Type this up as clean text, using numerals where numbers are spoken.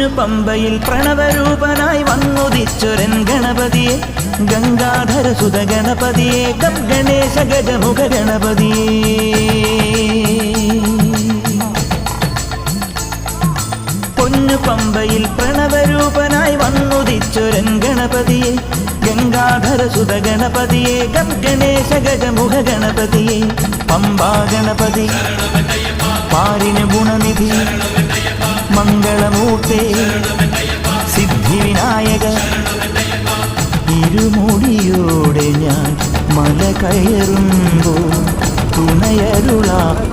പൊന്നു പമ്പയിൽ പ്രണവരൂപനായി വന്നുദിച്ചൊരൻ ഗണപതിയെ ഗംഗാധര സുത ഗണപതിയെ ഗം ഗണേശ ഗജമുഖ ഗണപതിയെ പൊന്നു പമ്പയിൽ പ്രണവരൂപനായി വന്നുദിച്ചൊരൻ ഗണപതിയെ ഗംഗാധര സുത ഗണപതിയെ ഗം ഗണേശ ഗജമുഖ ഗണപതിയെ പമ്പാ ഗണപതി പാരിന് ഗുണനിധി മംഗളമൂർത്തേ സിദ്ധിവിനായക ഇരുമുടിയോടെ ഞാൻ മല കയറുമ്പോൾ തുണയരുളാ